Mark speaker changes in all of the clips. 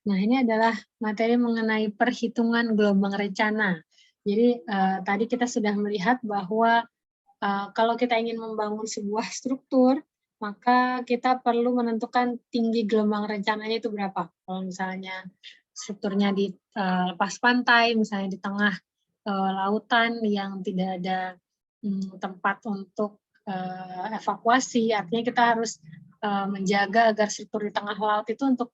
Speaker 1: Nah, ini adalah materi mengenai perhitungan gelombang rencana. Jadi, tadi kita sudah melihat bahwa, kalau kita ingin membangun sebuah struktur, maka kita perlu menentukan tinggi gelombang rencananya itu berapa. Kalau misalnya strukturnya di, lepas pantai, misalnya di tengah, lautan yang tidak ada, tempat untuk, evakuasi, artinya kita harus, menjaga agar struktur di tengah laut itu untuk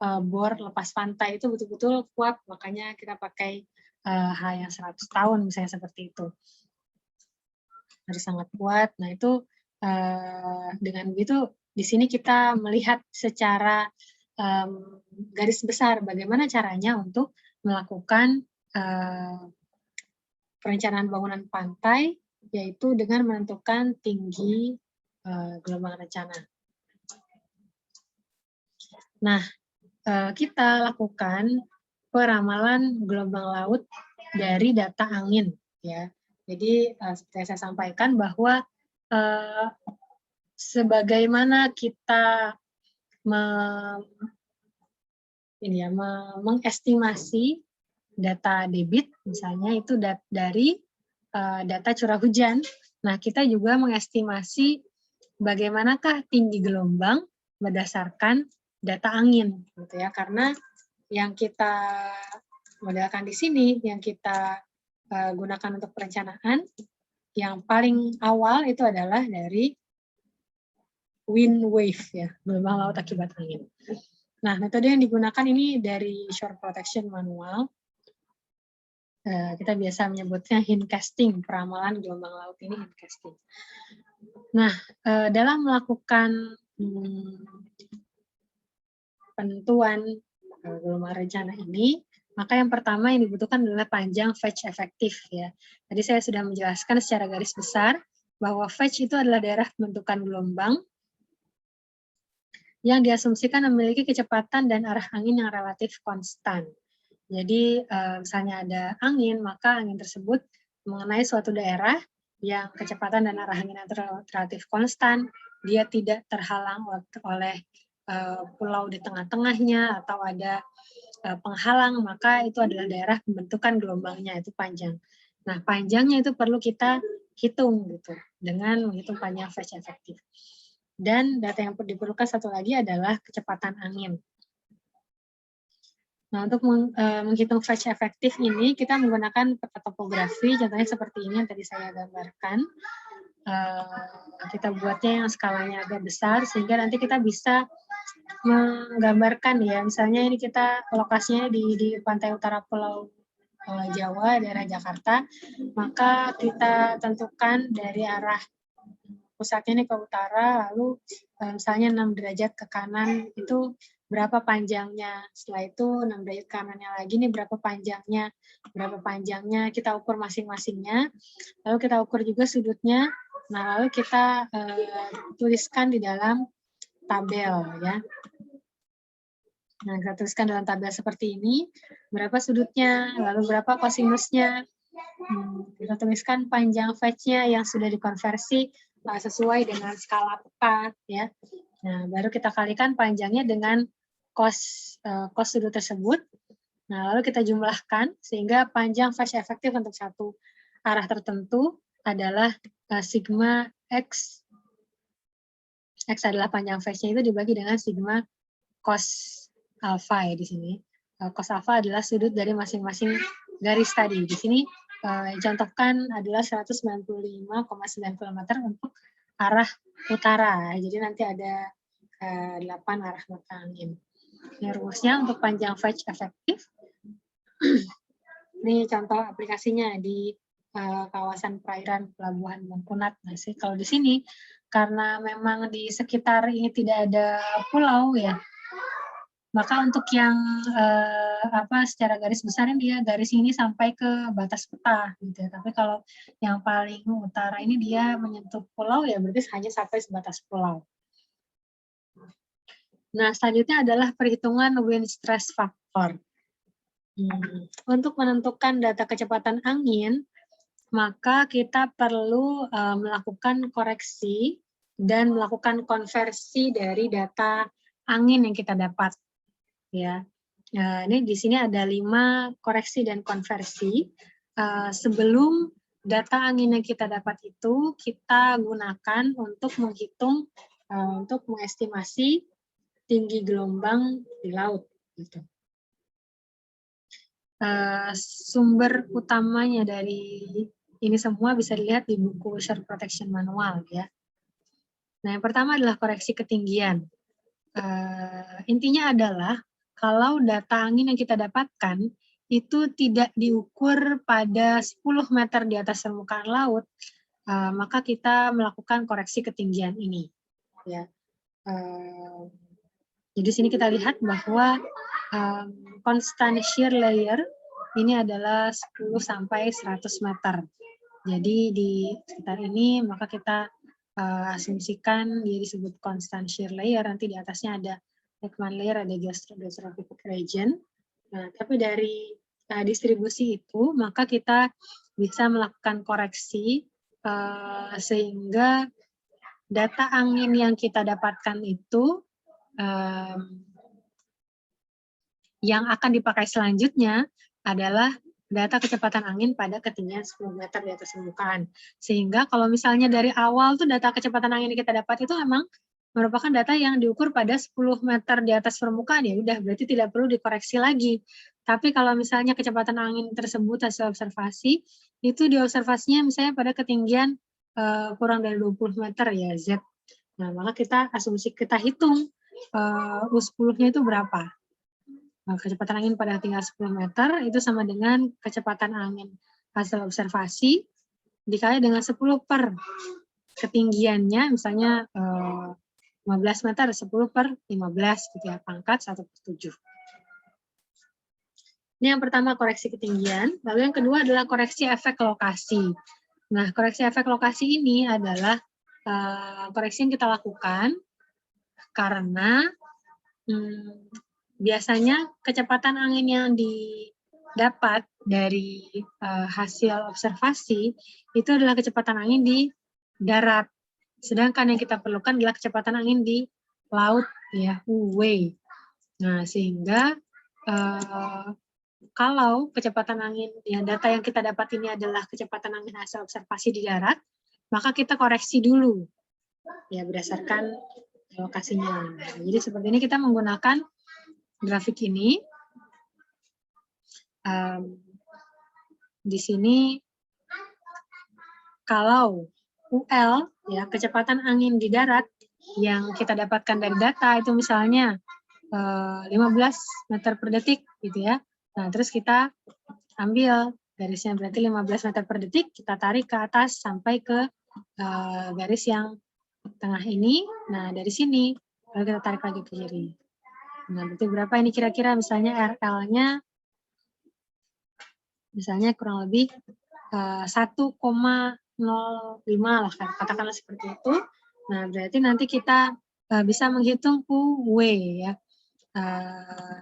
Speaker 1: bor lepas pantai itu betul-betul kuat, makanya kita pakai H yang 100 tahun misalnya seperti itu. Harus sangat kuat. Nah itu dengan begitu di sini kita melihat secara garis besar bagaimana caranya untuk melakukan perencanaan bangunan pantai, yaitu dengan menentukan tinggi gelombang rencana. Nah, kita lakukan peramalan gelombang laut dari data angin, ya. Jadi seperti yang saya sampaikan bahwa sebagaimana kita mengestimasi data debit, misalnya itu dari data curah hujan. Nah, kita juga mengestimasi bagaimanakah tinggi gelombang berdasarkan data angin, gitu ya. Karena yang kita modelkan di sini, yang kita gunakan untuk perencanaan, yang paling awal itu adalah dari wind wave, ya, gelombang laut akibat angin. Nah, metode yang digunakan ini dari Shore Protection Manual. Kita biasa menyebutnya hindcasting, peramalan gelombang laut ini hindcasting. Nah, dalam melakukan penentuan gelombang rencana ini, maka yang pertama yang dibutuhkan adalah panjang fetch efektif, ya. Tadi saya sudah menjelaskan secara garis besar bahwa fetch itu adalah daerah pembentukan gelombang yang diasumsikan memiliki kecepatan dan arah angin yang relatif konstan. Jadi misalnya ada angin, maka angin tersebut mengenai suatu daerah yang kecepatan dan arah angin relatif konstan, dia tidak terhalang oleh pulau di tengah-tengahnya atau ada penghalang, maka itu adalah daerah pembentukan gelombangnya, itu panjang. Nah, panjangnya itu perlu kita hitung gitu dengan menghitung panjang fetch efektif. Dan data yang diperlukan satu lagi adalah kecepatan angin. Nah, untuk menghitung fetch efektif ini, kita menggunakan peta topografi, contohnya seperti ini yang tadi saya gambarkan. Kita buatnya yang skalanya agak besar, sehingga nanti kita bisa menggambarkan ya, misalnya ini kita lokasinya di pantai utara Pulau Jawa, daerah Jakarta, maka kita tentukan dari arah pusatnya ini ke utara, lalu misalnya 6 derajat ke kanan itu berapa panjangnya, setelah itu 6 derajat kanannya lagi nih berapa panjangnya kita ukur masing-masingnya, lalu kita ukur juga sudutnya, nah lalu kita tuliskan di dalam tabel ya. Nah, kita tuliskan dalam tabel seperti ini, berapa sudutnya, lalu berapa kosinusnya, kita tuliskan panjang fetch-nya yang sudah dikonversi sesuai dengan skala peta, ya. Nah, baru kita kalikan panjangnya dengan cos sudut tersebut. Nah, lalu kita jumlahkan sehingga panjang fetch efektif untuk satu arah tertentu adalah sigma x. X adalah panjang fetch-nya itu dibagi dengan sigma cos alpha ya di sini. Cos alpha adalah sudut dari masing-masing garis tadi. Di sini contohkan adalah 195,9 km untuk arah utara. Jadi nanti ada 8 arah mata angin. Ini rumusnya untuk panjang fetch efektif. Ini contoh aplikasinya di kawasan perairan Pelabuhan Mengkunat. Nah, kalau di sini karena memang di sekitar ini tidak ada pulau ya, maka untuk yang secara garis besar dia garis ini sampai ke batas peta gitu ya. Tapi kalau yang paling utara ini dia menyentuh pulau ya berarti hanya sampai sebatas pulau. Nah, selanjutnya adalah perhitungan wind stress factor. Untuk menentukan data kecepatan angin, maka kita perlu melakukan koreksi dan melakukan konversi dari data angin yang kita dapat. Ya, Nah, ini di sini ada 5 koreksi dan konversi. Sebelum data angin yang kita dapat itu, kita gunakan untuk menghitung, untuk mengestimasi tinggi gelombang di laut. Gitu. Sumber utamanya dari ini semua bisa dilihat di buku Shore Protection Manual. Ya. Nah, yang pertama adalah koreksi ketinggian. Intinya adalah kalau data angin yang kita dapatkan itu tidak diukur pada 10 meter di atas permukaan laut, maka kita melakukan koreksi ketinggian ini. Ya. Jadi sini kita lihat bahwa constant shear layer ini adalah 10 sampai 100 meter. Jadi di sekitar ini maka kita asumsikan dia disebut constant shear layer, nanti di atasnya ada Ekman layer, ada geostrophic region. Nah, tapi dari distribusi itu, maka kita bisa melakukan koreksi sehingga data angin yang kita dapatkan itu yang akan dipakai selanjutnya adalah data kecepatan angin pada ketinggian 10 meter di atas permukaan. Sehingga kalau misalnya dari awal tuh data kecepatan angin yang kita dapat itu memang merupakan data yang diukur pada 10 meter di atas permukaan, ya udah berarti tidak perlu dikoreksi lagi. Tapi kalau misalnya kecepatan angin tersebut hasil observasi, itu diobservasinya misalnya pada ketinggian kurang dari 20 meter ya Z. Nah, maka kita hitung U10-nya itu berapa. Kecepatan angin pada ketinggian 10 meter itu sama dengan kecepatan angin hasil observasi dikali dengan 10 per ketinggiannya, misalnya 15 meter, 10 per 15 gitu ya, pangkat 1/7. Ini yang pertama koreksi ketinggian, lalu yang kedua adalah koreksi efek lokasi. Nah, koreksi efek lokasi ini adalah koreksi yang kita lakukan karena biasanya kecepatan angin yang didapat dari hasil observasi itu adalah kecepatan angin di darat. Sedangkan yang kita perlukan adalah kecepatan angin di laut, ya, U-way. Nah, sehingga kalau kecepatan angin, ya, data yang kita dapat ini adalah kecepatan angin hasil observasi di darat, maka kita koreksi dulu, ya, berdasarkan lokasinya. Jadi seperti ini kita menggunakan grafik ini. Di sini kalau UL, ya, kecepatan angin di darat yang kita dapatkan dari data itu misalnya 15 meter per detik gitu ya. Nah, terus kita ambil garisnya berarti 15 meter per detik, kita tarik ke atas sampai ke garis yang tengah ini. Nah, dari sini lalu kita tarik lagi ke kiri. Nah, berarti berapa ini kira-kira, misalnya RL-nya misalnya kurang lebih 1,05 lah, katakanlah seperti itu. Nah, berarti nanti kita bisa menghitung UW, ya.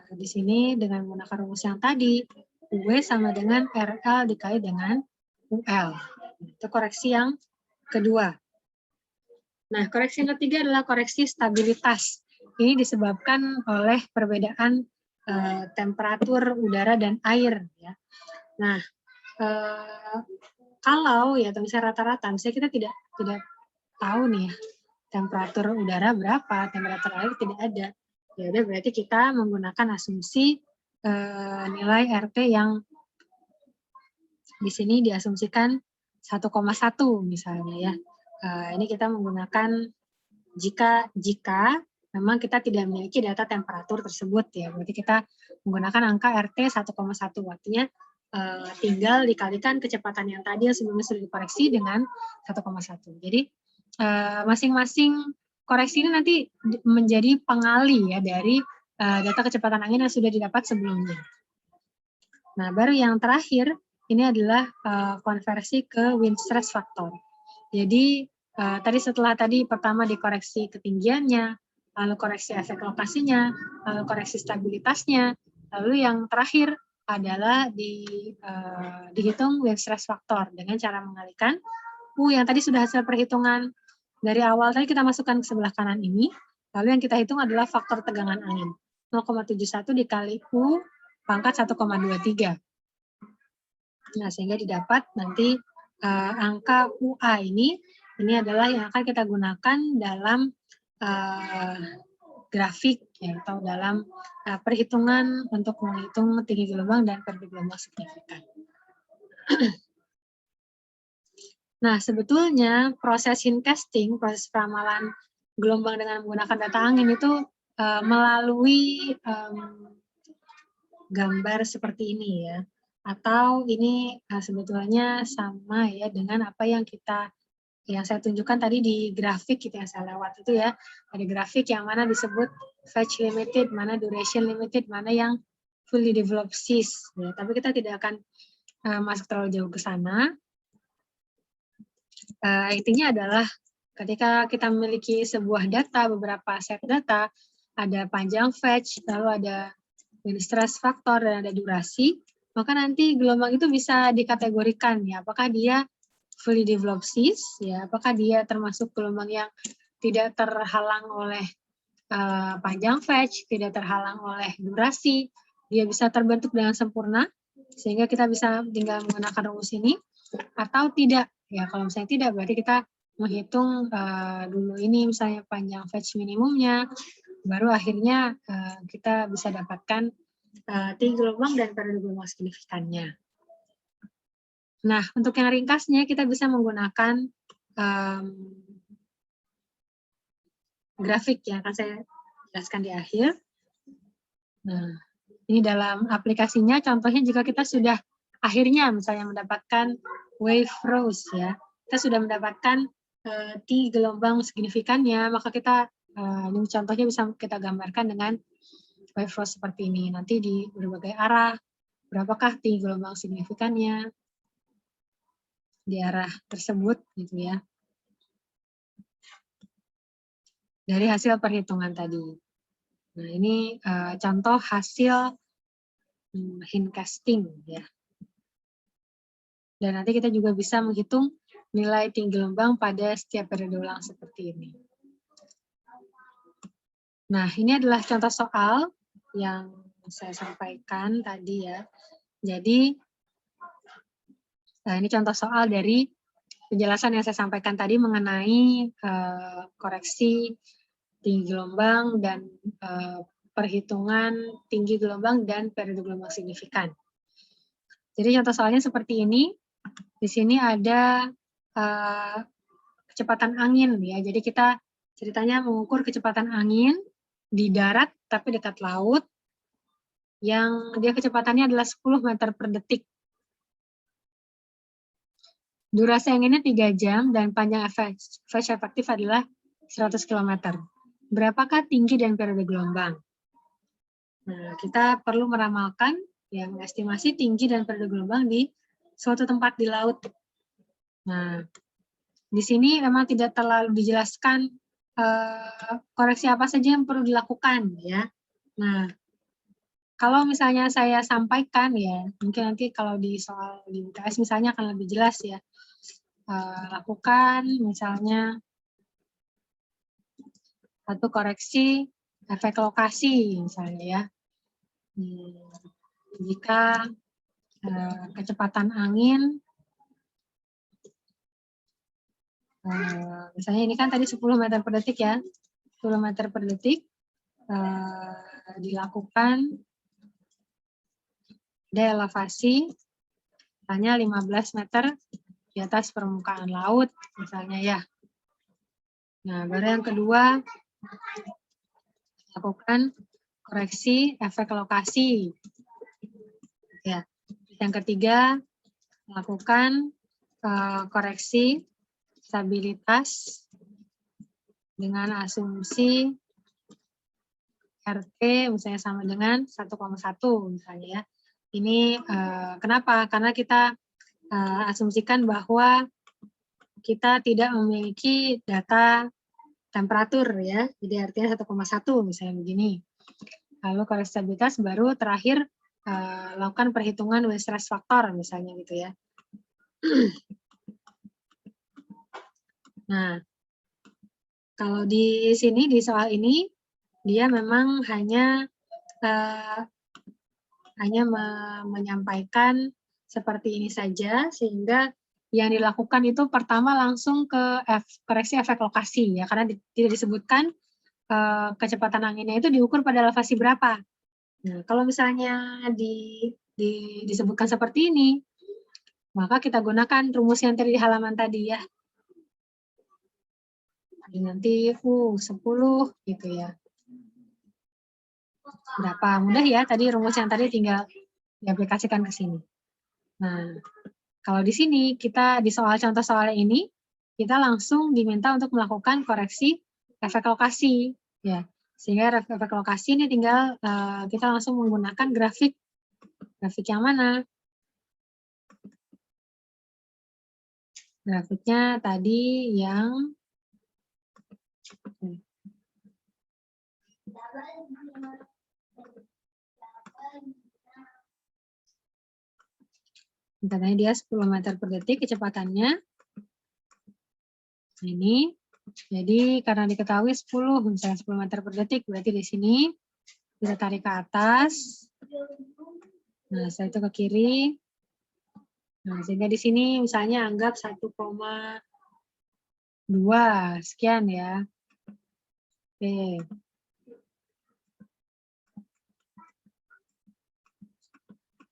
Speaker 1: Di sini dengan menggunakan rumus yang tadi, UW sama dengan RL dikali dengan UL. Itu koreksi yang kedua. Nah, koreksi yang ketiga adalah koreksi stabilitas. Ini disebabkan oleh perbedaan temperatur udara dan air. Ya. Nah, kalau ya misalnya rata-rata, misalnya kita tidak tahu nih ya, temperatur udara berapa, temperatur air tidak ada. Ya udah berarti kita menggunakan asumsi nilai RT yang di sini diasumsikan 1,1 misalnya ya. Ini kita menggunakan jika memang kita tidak memiliki data temperatur tersebut ya, berarti kita menggunakan angka RT 1,1, artinya tinggal dikalikan kecepatan yang tadi yang sebelumnya sudah dikoreksi dengan 1,1. Jadi masing-masing koreksi ini nanti menjadi pengali ya dari data kecepatan angin yang sudah didapat sebelumnya. Nah, baru yang terakhir ini adalah konversi ke wind stress factor. Jadi setelah pertama dikoreksi ketinggiannya, lalu koreksi efek lokasinya, lalu koreksi stabilitasnya, lalu yang terakhir adalah dihitung wind stress factor dengan cara mengalihkan U yang tadi sudah hasil perhitungan dari awal tadi kita masukkan ke sebelah kanan ini, lalu yang kita hitung adalah faktor tegangan angin. 0,71 dikali U pangkat 1,23. Nah, sehingga didapat nanti angka UA ini adalah yang akan kita gunakan dalam grafik ya, atau dalam perhitungan untuk menghitung tinggi gelombang dan periode gelombang signifikan. Nah, sebetulnya proses hindcasting, proses peramalan gelombang dengan menggunakan data angin itu melalui gambar seperti ini ya. Atau ini sebetulnya sama ya dengan apa yang saya tunjukkan tadi di grafik gitu yang saya lewat itu ya. Ada grafik yang mana disebut fetch limited, mana duration limited, mana yang fully developed seas. Ya, tapi kita tidak akan masuk terlalu jauh ke sana. Intinya adalah ketika kita memiliki sebuah data, beberapa set data, ada panjang fetch, lalu ada wind stress factor, dan ada durasi, maka nanti gelombang itu bisa dikategorikan ya, apakah dia fully developed seas, ya, apakah dia termasuk gelombang yang tidak terhalang oleh panjang fetch, tidak terhalang oleh durasi, dia bisa terbentuk dengan sempurna, sehingga kita bisa tinggal menggunakan rumus ini, atau tidak. Ya, kalau misalnya tidak, berarti kita menghitung dulu ini misalnya panjang fetch minimumnya, baru akhirnya kita bisa dapatkan tinggi gelombang dan periode gelombang signifikannya. Nah, untuk yang ringkasnya kita bisa menggunakan grafik yang akan saya jelaskan di akhir. Nah, ini dalam aplikasinya, contohnya jika kita sudah akhirnya misalnya mendapatkan wave rose ya, kita sudah mendapatkan tinggi gelombang signifikannya, maka kita ini contohnya bisa kita gambarkan dengan wave rose seperti ini. Nanti di berbagai arah, berapakah tinggi gelombang signifikannya di arah tersebut gitu ya. Dari hasil perhitungan tadi. Nah, ini contoh hasil hindcasting ya. Dan nanti kita juga bisa menghitung nilai tinggi gelombang pada setiap periode ulang seperti ini. Nah, ini adalah contoh soal yang saya sampaikan tadi ya. Jadi, ini contoh soal dari penjelasan yang saya sampaikan tadi mengenai koreksi tinggi gelombang dan perhitungan tinggi gelombang dan periode gelombang signifikan. Jadi contoh soalnya seperti ini. Di sini ada kecepatan angin ya. Jadi kita ceritanya mengukur kecepatan angin di darat tapi dekat laut yang dia kecepatannya adalah 10 meter per detik. Durasi anginnya 3 jam dan panjang fetch efektif adalah 100 km. Berapakah tinggi dan periode gelombang? Nah, kita perlu meramalkan ya, mengestimasi tinggi dan periode gelombang di suatu tempat di laut. Nah, di sini memang tidak terlalu dijelaskan koreksi apa saja yang perlu dilakukan ya. Nah, kalau misalnya saya sampaikan ya, mungkin nanti kalau di soal di UTS misalnya akan lebih jelas ya. Lakukan misalnya satu koreksi efek lokasi misalnya ya. Jika kecepatan angin misalnya ini kan tadi 10 meter per detik ya, 10 meter per detik dilakukan ada elevasi hanya 15 meter di atas permukaan laut misalnya ya. Nah, baru yang kedua lakukan koreksi efek lokasi. Ya. Yang ketiga lakukan koreksi stabilitas dengan asumsi RT misalnya sama dengan 1,1 misalnya ya. Ini kenapa? Karena kita asumsikan bahwa kita tidak memiliki data temperatur ya. Jadi artinya 1,1 misalnya begini. Lalu koreksi stabilitas baru terakhir lakukan perhitungan wind stress factor misalnya gitu ya. Nah, kalau di sini di soal ini dia memang hanya hanya menyampaikan seperti ini saja, sehingga yang dilakukan itu pertama langsung ke koreksi efek lokasi, ya, karena tidak disebutkan kecepatan anginnya itu diukur pada elevasi berapa. Nah, kalau misalnya disebutkan seperti ini, maka kita gunakan rumus yang tadi di halaman tadi, ya. Jadi nanti 10 gitu ya. Berapa mudah ya, tadi rumus yang tadi tinggal diaplikasikan ke sini. Nah, kalau di sini kita di contoh soal ini, kita langsung diminta untuk melakukan koreksi efek lokasi, ya. Sehingga efek lokasi ini tinggal kita langsung menggunakan grafik yang mana? Grafiknya tadi yang katanya dia 10 meter per detik kecepatannya. Ini, jadi karena diketahui 10, misalnya 10 meter per detik, berarti di sini kita tarik ke atas. Nah, setelah itu ke kiri. Nah, sehingga di sini misalnya anggap 1,2 sekian ya. Oke.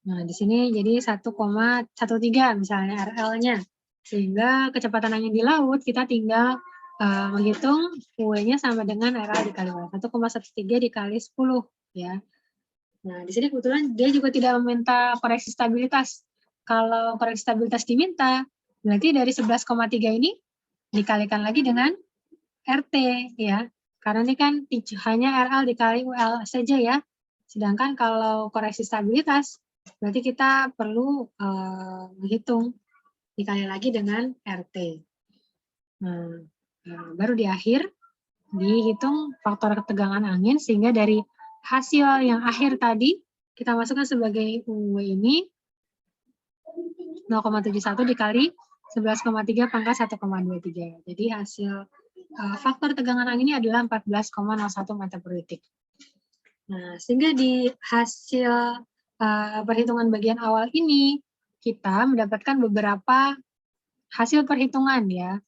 Speaker 1: Nah, di sini jadi 1,13 misalnya RL-nya. Sehingga kecepatan angin di laut kita tinggal menghitung UE-nya sama dengan RL dikali 1,13 dikali 10 ya. Nah, di sini kebetulan dia juga tidak meminta koreksi stabilitas. Kalau koreksi stabilitas diminta, berarti dari 11,3 ini dikalikan lagi dengan RT ya. Karena ini kan hanya RL dikali UL saja ya. Sedangkan kalau koreksi stabilitas berarti kita perlu menghitung dikali lagi dengan RT. Nah, baru di akhir dihitung faktor ketegangan angin sehingga dari hasil yang akhir tadi kita masukkan sebagai UE ini 0,71 dikali 11,3 pangkat 1,23. Jadi hasil faktor tegangan angin ini adalah 14,01 meter per detik. Nah, sehingga di hasil perhitungan bagian awal ini kita mendapatkan beberapa hasil perhitungan ya.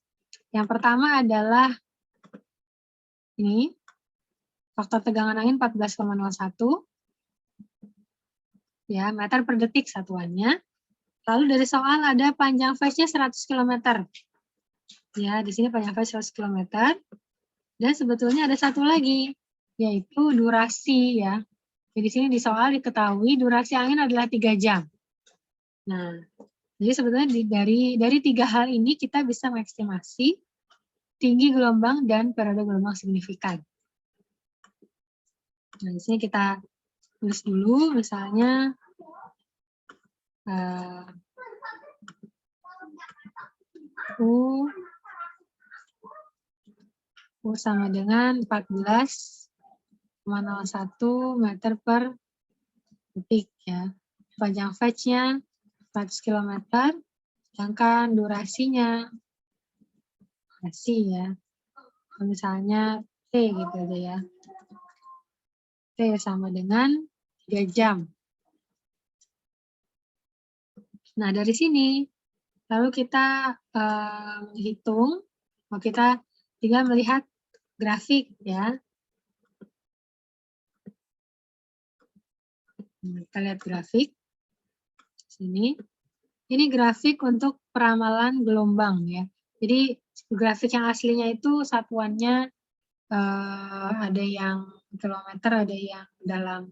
Speaker 1: Yang pertama adalah ini faktor tegangan angin 14,01 ya meter per detik satuannya. Lalu dari soal ada panjang phase-nya 100 km. Ya, di sini panjang phase 100 km. Dan sebetulnya ada satu lagi yaitu durasi ya. Jadi di sini di soal diketahui durasi angin adalah 3 jam. Nah, jadi sebetulnya dari 3 hal ini kita bisa mengestimasi tinggi gelombang dan periode gelombang signifikan. Nah, di sini kita tulis dulu misalnya U sama dengan 14,01 meter per detik ya. Panjang phase-nya 100 km, sedangkan durasinya ya. Misalnya T gitu aja ya. T sama dengan 3 jam. Nah, dari sini lalu kita menghitung, kita tinggal melihat grafik ya. Kita lihat grafik sini. Ini grafik untuk peramalan gelombang ya. Jadi grafik yang aslinya itu satuannya ada yang kilometer, ada yang dalam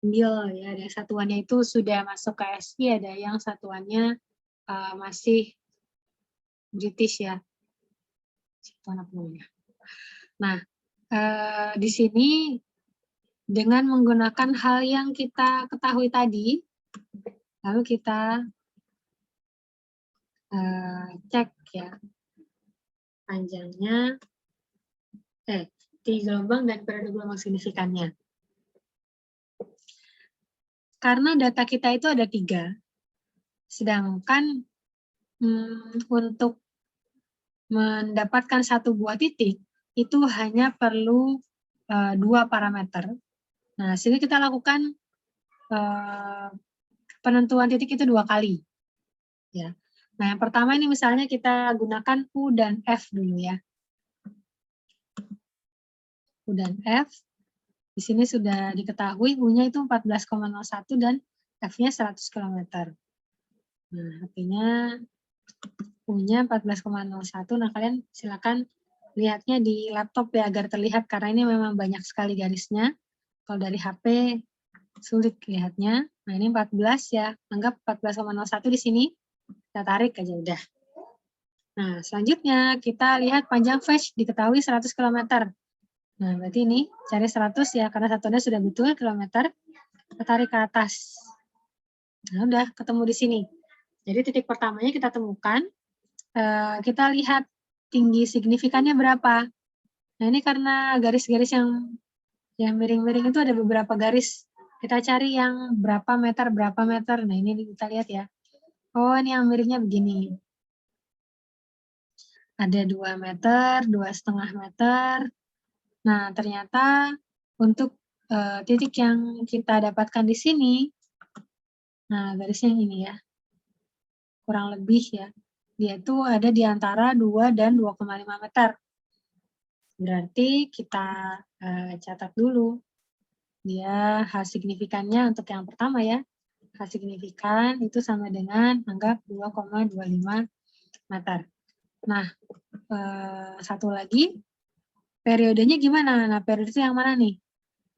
Speaker 1: mil ya. Ada yang satuannya itu sudah masuk ke SI, ada yang satuannya masih British ya. Nah, di sini dengan menggunakan hal yang kita ketahui tadi, lalu kita cek ya panjangnya, tinggi gelombang dan periode gelombang signifikannya. Karena data kita itu ada 3, sedangkan untuk mendapatkan satu buah titik itu hanya perlu 2 parameter, Nah, sehingga kita lakukan penentuan titik itu 2 kali. Ya. Nah, yang pertama ini misalnya kita gunakan U dan F dulu ya. U dan F. Di sini sudah diketahui U-nya itu 14,01 dan F-nya 100 km. Nah, artinya U-nya 14,01. Nah, kalian silakan lihatnya di laptop ya agar terlihat karena ini memang banyak sekali garisnya. Kalau dari HP sulit lihatnya. Nah, ini 14 ya. Anggap 14,01 di sini. Kita tarik aja udah. Nah, selanjutnya kita lihat panjang fetch diketahui 100 km. Nah, berarti ini cari 100 ya karena satuannya sudah betul kilometer. Kita tarik ke atas. Nah, udah ketemu di sini. Jadi titik pertamanya kita temukan. Kita lihat tinggi signifikannya berapa. Nah, ini karena garis-garis yang miring-miring itu ada beberapa garis. Kita cari yang berapa meter. Nah, ini kita lihat ya. Oh, ini yang miringnya begini. Ada 2 meter, 2,5 meter. Nah, ternyata untuk titik yang kita dapatkan di sini, nah garisnya ini ya, kurang lebih ya, dia itu ada di antara 2 dan 2,5 meter. Berarti kita catat dulu. Dia H signifikannya untuk yang pertama ya. H signifikan itu sama dengan anggap 2,25 meter. Nah, satu lagi, periodenya gimana? Nah, periode itu yang mana nih?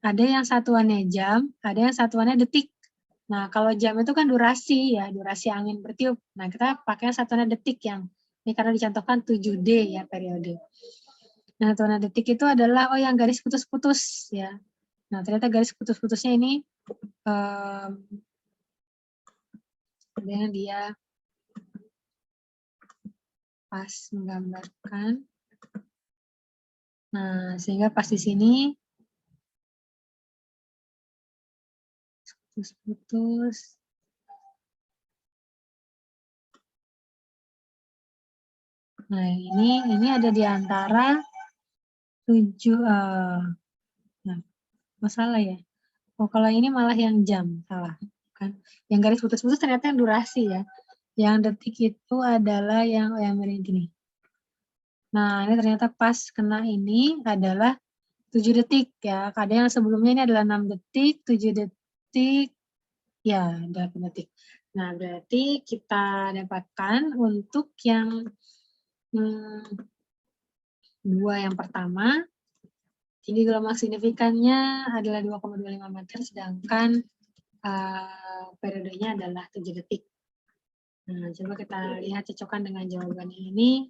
Speaker 1: Ada yang satuannya jam, ada yang satuannya detik. Nah, kalau jam itu kan durasi ya, durasi angin bertiup. Nah, kita pakai satuannya detik yang ini karena dicontohkan 7D ya periode. Nah, satuannya detik itu adalah yang garis putus-putus ya. Nah, ternyata garis putus-putusnya ini sebenarnya dia pas menggambarkan. Nah, sehingga pas di sini putus-putus. Nah, ini ada di antara 7 nah, masalah ya. Oh, kalau ini malah yang jam, salah. Kan? Yang garis putus-putus ternyata yang durasi ya. Yang detik itu adalah yang miring gini. Nah, ini ternyata pas kena ini adalah 7 detik ya. Kadang yang sebelumnya ini adalah 6 detik, 7 detik, ya 8 detik. Nah, berarti kita dapatkan untuk yang 2 yang pertama, tinggi gelombang signifikannya adalah 2,25 meter, sedangkan periodenya adalah 7 detik. Nah, coba kita lihat cocokan dengan jawabannya ini.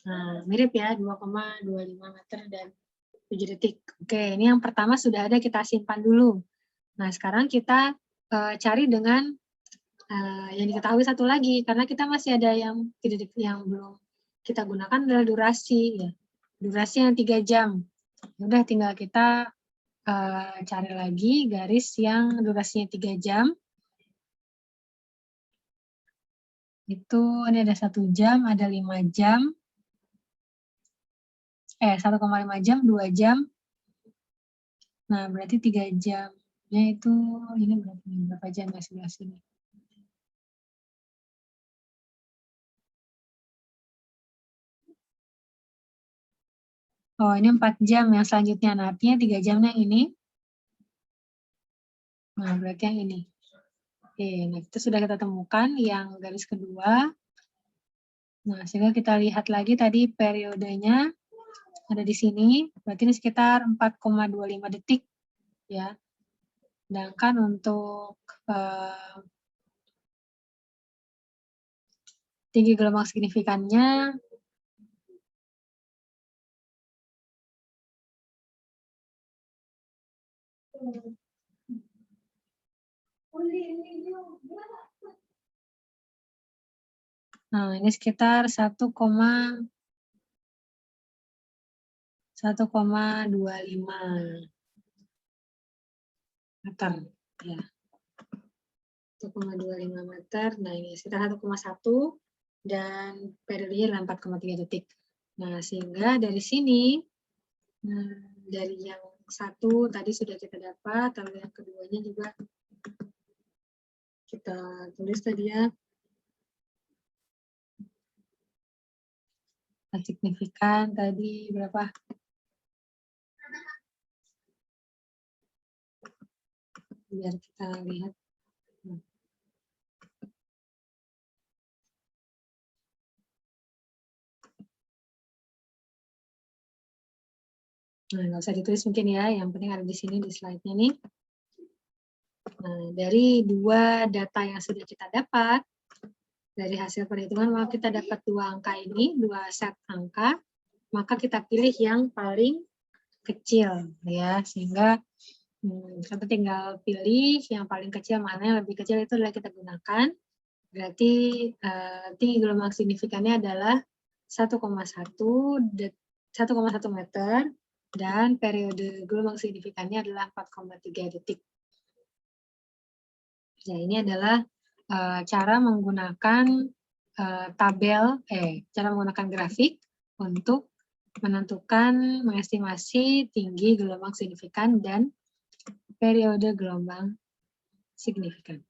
Speaker 1: Nah, mirip ya, 2,25 meter dan 7 detik. Oke, ini yang pertama sudah ada, kita simpan dulu. Nah, sekarang kita cari dengan yang diketahui satu lagi, karena kita masih ada yang belum kita gunakan adalah durasi. Ya. Durasi yang 3 jam. Udah tinggal kita cari lagi garis yang durasinya 3 jam. Itu ini ada 1 jam, ada 5 jam. 1,5 jam, 2 jam. Nah, berarti 3 jamnya itu, ini berapa jam ya sebelah sini? Oh, ini 4 jam yang selanjutnya. Nah, artinya 3 jamnya ini. Nah, berarti yang ini. Oke, nah itu sudah kita temukan yang garis kedua. Nah, sehingga kita lihat lagi tadi periodenya ada di sini. Berarti ini sekitar 4,25 detik. Ya. Sedangkan untuk tinggi gelombang signifikannya nah, ini sekitar 1,25 meter. Ya. 1,25 meter. Nah, ini sekitar 1,1 dan periodenya 4,3 detik. Nah, sehingga dari sini, dari yang 1 tadi sudah kita dapat, lalu yang keduanya juga kita tulis tadi ya. Signifikan tadi berapa? Biar kita lihat. Nah, nggak usah ditulis mungkin ya, yang penting ada di sini di slide-nya nih. Nah, dari 2 data yang sudah kita dapat, dari hasil perhitungan, maka kita dapat 2 angka ini, 2 set angka, maka kita pilih yang paling kecil, ya, sehingga kita tinggal pilih yang paling kecil, mana yang lebih kecil itu adalah kita gunakan. Berarti tinggi gelombang signifikannya adalah 1,1 meter dan periode gelombang signifikannya adalah 4,3 detik. Ya, ini adalah cara menggunakan cara menggunakan grafik untuk menentukan, mengestimasi tinggi gelombang signifikan dan periode gelombang signifikan.